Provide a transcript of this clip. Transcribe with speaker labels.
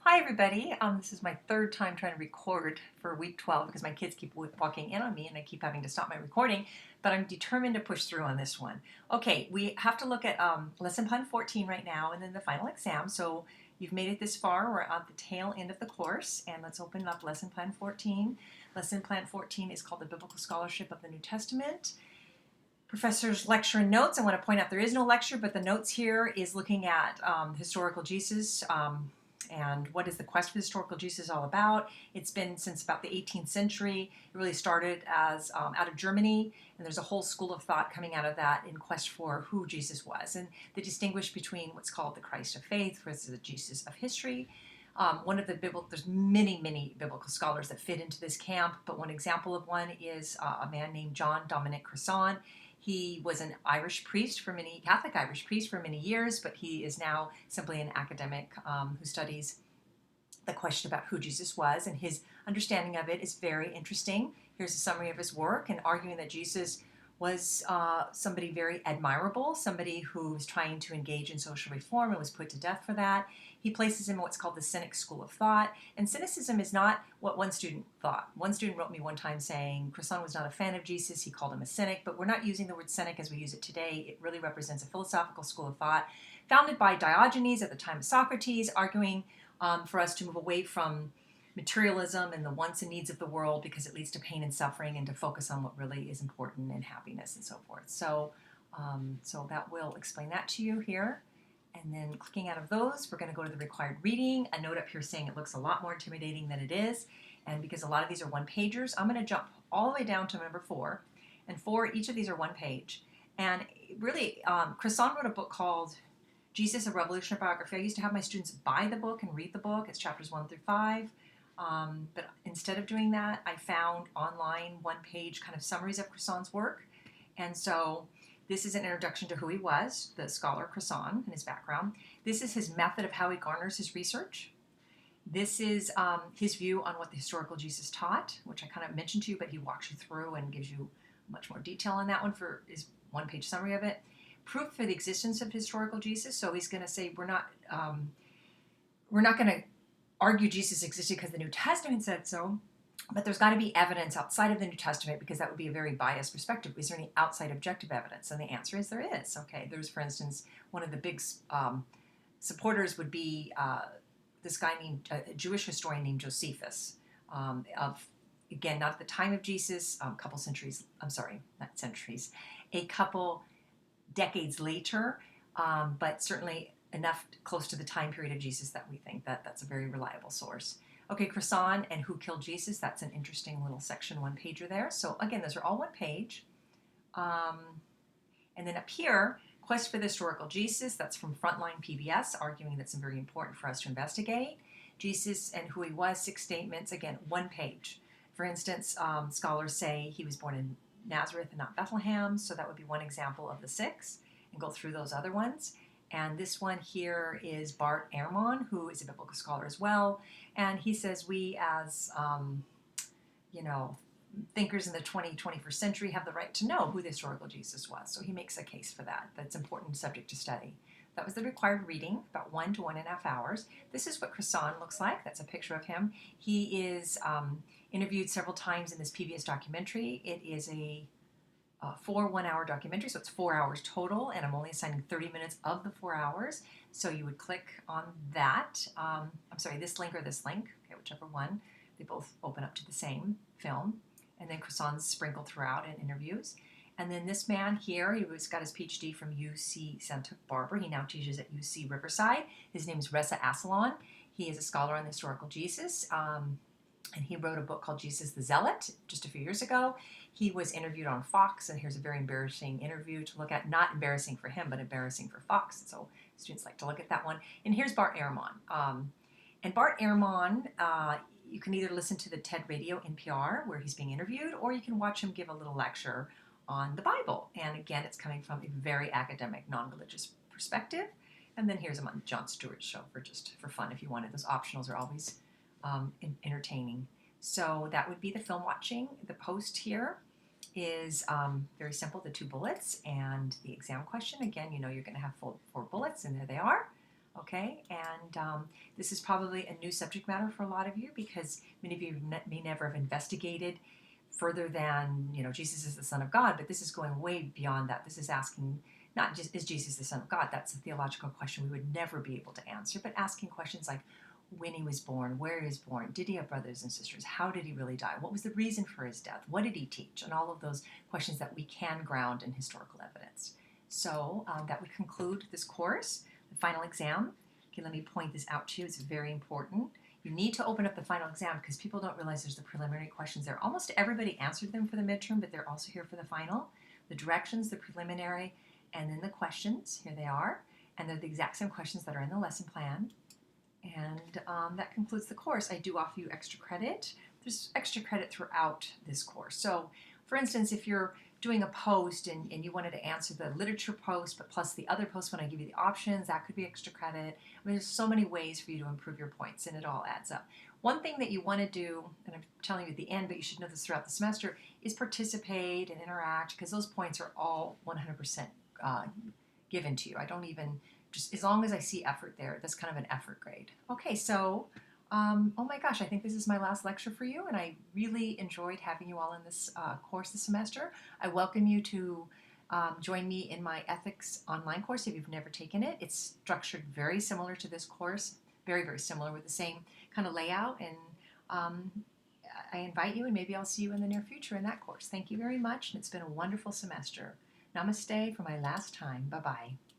Speaker 1: Hi everybody. This is my third time trying to record for week 12 because my kids keep walking in on me and I keep having to stop my recording, but I'm determined to push through on this one. Okay, we have to look at lesson plan 14 right now and then the final exam. So you've made it this far. We're at the tail end of the course, and let's open up lesson plan 14. Lesson plan 14 is called the Biblical Scholarship of the New Testament. Professor's lecture and notes. I want to point out there is no lecture, but the notes here is looking at historical Jesus, and what is the quest for historical Jesus all about. It's been since about the 18th century. It really started as out of Germany, and there's a whole school of thought coming out of that in quest for who Jesus was, and they distinguish between what's called the Christ of faith versus the Jesus of history. One of the biblical, there's many biblical scholars that fit into this camp, but one example of one is a man named John Dominic Crossan. He was an Catholic Irish priest for many years, but he is now simply an academic who studies the question about who Jesus was, and his understanding of it is very interesting. Here's a summary of his work, and arguing that Jesus was somebody very admirable, somebody who was trying to engage in social reform and was put to death for that. He places him in what's called the Cynic school of thought. And cynicism is not what one student thought. One student wrote me one time saying Crossan was not a fan of Jesus. He called him a cynic, but we're not using the word cynic as we use it today. It really represents a philosophical school of thought founded by Diogenes at the time of Socrates, arguing for us to move away from materialism and the wants and needs of the world because it leads to pain and suffering, and to focus on what really is important and happiness and so forth. So that will explain that to you here. And then clicking out of those, we're going to go to the required reading. A note up here saying it looks a lot more intimidating than it is. And because a lot of these are one pagers, I'm going to jump all the way down to number 4. And 4, each of these are one page. And really, Crossan wrote a book called Jesus, a Revolutionary Biography. I used to have my students buy the book and read the book. It's chapters 1 through 5. But instead of doing that, I found online one-page kind of summaries of Crossan's work. And so this is an introduction to who he was, the scholar Crossan, and his background. This is his method of how he garners his research. This is his view on what the historical Jesus taught, which I kind of mentioned to you, but he walks you through and gives you much more detail on that one for his one-page summary of it. Proof for the existence of historical Jesus. So he's going to say we're not going to argue Jesus existed because the New Testament said so, but there's got to be evidence outside of the New Testament, because that would be a very biased perspective. Is there any outside objective evidence? And the answer is there is. Okay, there's, for instance, one of the big supporters would be this guy named a Jewish historian named Josephus, of, again, not at the time of Jesus, a couple decades later, but certainly enough close to the time period of Jesus that we think that that's a very reliable source. Okay, Crossan and who killed Jesus, that's an interesting little section, one pager there. So again, those are all one page. And then up here, Quest for the Historical Jesus, that's from Frontline PBS, arguing that's very important for us to investigate. Jesus and who he was, 6 statements, again, one page. For instance, scholars say he was born in Nazareth and not Bethlehem, so that would be one example of the 6, and go through those other ones. And this one here is Bart Ehrman, who is a biblical scholar as well, and he says we as thinkers in the 21st century have the right to know who the historical Jesus was. So he makes a case for that. That's an important subject to study. That was the required reading, about 1 to 1.5 hours. This is what Crossan looks like. That's a picture of him. He is interviewed several times in this PBS documentary. It is a 4 1-hour documentary, so it's 4 hours total, and I'm only assigning 30 minutes of the 4 hours. So you would click on that. This link or this link, okay, whichever one. They both open up to the same film. And then Crossan's sprinkled throughout in interviews. And then this man here, he got his PhD from UC Santa Barbara. He now teaches at UC Riverside. His name is Reza Aslan. He is a scholar on the historical Jesus. And he wrote a book called Jesus the Zealot just a few years ago. He was interviewed on Fox, and here's a very embarrassing interview to look at. Not embarrassing for him, but embarrassing for Fox. So students like to look at that one. And here's Bart Ehrman. And Bart Ehrman, you can either listen to the TED Radio NPR, where he's being interviewed, or you can watch him give a little lecture on the Bible. And again, it's coming from a very academic, non-religious perspective. And then here's him on Jon Stewart's show for fun if you wanted. Those optionals are always entertaining. So that would be the film watching. The post here is very simple, the 2 bullets and the exam question. Again, you're going to have 4 bullets, and there they are. Okay, and this is probably a new subject matter for a lot of you because many of you may never have investigated further than, Jesus is the Son of God, but this is going way beyond that. This is asking not just, is Jesus the Son of God? That's a theological question we would never be able to answer, but asking questions like when he was born, where he was born, did he have brothers and sisters, how did he really die, what was the reason for his death, what did he teach, and all of those questions that we can ground in historical evidence. So that would conclude this course. The final exam, okay, let me point this out to you, it's very important. You need to open up the final exam because people don't realize there's the preliminary questions there. Almost everybody answered them for the midterm, but they're also here for the final. The directions, the preliminary, and then the questions, here they are. And they're the exact same questions that are in the lesson plan. And that concludes the course. I do offer you extra credit. There's extra credit throughout this course. So, for instance, if you're doing a post and you wanted to answer the literature post, but plus the other post when I give you the options, that could be extra credit. I mean, there's so many ways for you to improve your points, and it all adds up. One thing that you want to do, and I'm telling you at the end, but you should know this throughout the semester, is participate and interact because those points are all 100% given to you. I don't even, just as long as I see effort there, that's kind of an effort grade. Okay, so oh my gosh, I think this is my last lecture for you, and I really enjoyed having you all in this course this semester. I welcome you to join me in my ethics online course if you've never taken it. It's structured very similar to this course, very, very similar with the same kind of layout, and I invite you, and maybe I'll see you in the near future in that course. Thank you very much, and it's been a wonderful semester. Namaste for my last time. Bye-bye.